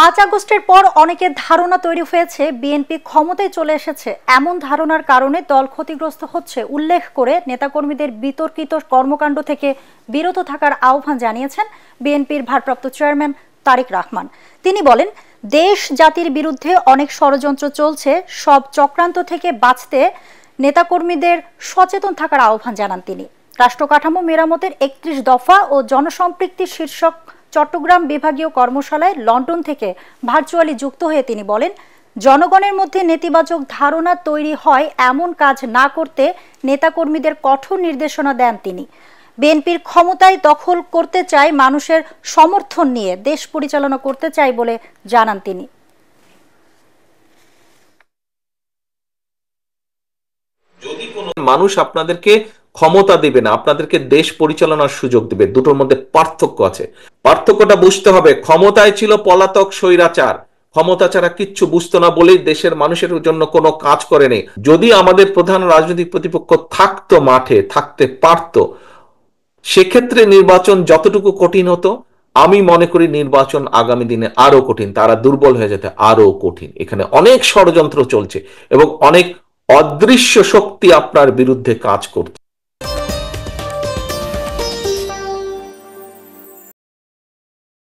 5 আগস্টের পর অনেকের ধারণা তৈরি হয়েছে বিএনপি ক্ষমতায় চলে এসেছে। এমন ধারণার কারণে দল ক্ষতিগ্রস্ত হচ্ছে উল্লেখ করে নেতাকর্মীদের বিতর্কিত কর্মকাণ্ড থেকে বিরত থাকার আহ্বান জানিয়েছেন বিএনপির ভারপ্রাপ্ত চেয়ারম্যান তারেক রহমান। তিনি বলেন, দেশ জাতির বিরুদ্ধে অনেক ষড়যন্ত্র চলছে, সব চক্রান্ত থেকে বাঁচতে নেতাকর্মীদের সচেতন থাকার আহ্বান জানান তিনি। রাষ্ট্র কাঠামো মেরামতের 31 দফা ও জনসম্পৃক্তি শীর্ষক চট্টগ্রাম বিভাগীয় কর্মশালায় লন্ডন থেকে ভার্চুয়ালি যুক্ত হয়ে তিনি বলেন, জনগণের মধ্যে নেতিবাচক ধারণা তৈরি হয় এমন কাজ না করতে নেতাকর্মীদের কঠোর নির্দেশনা দেন তিনি। বিএনপির ক্ষমতায় দখল করতে চায়, মানুষের সমর্থন নিয়ে দেশ পরিচালনা করতে চায় বলে জানান তিনি। যদি কোনো মানুষ আপনাদেরকে ক্ষমতা দিবে না, আপনাদেরকে দেশ পরিচালনার সুযোগ দিবে, দুটোর মধ্যে পার্থক্য আছে। পার্থক্যটা বুঝতে হবে। ক্ষমতায় ছিল পলাতক স্বৈরাচার, ক্ষমতা ছাড়া কিচ্ছু বুঝতো না বলেই দেশের মানুষের জন্য কোনো কাজ করেনি। যদি আমাদের প্রধান রাজনৈতিক প্রতিপক্ষ থাকতো, মাঠে থাকতে পারতো, সেক্ষেত্রে নির্বাচন যতটুকু কঠিন হতো, আমি মনে করি নির্বাচন আগামী দিনে আরো কঠিন, তারা দুর্বল হয়ে যেতে আরো কঠিন। এখানে অনেক ষড়যন্ত্র চলছে এবং অনেক অদৃশ্য শক্তি আপনার বিরুদ্ধে কাজ করছে।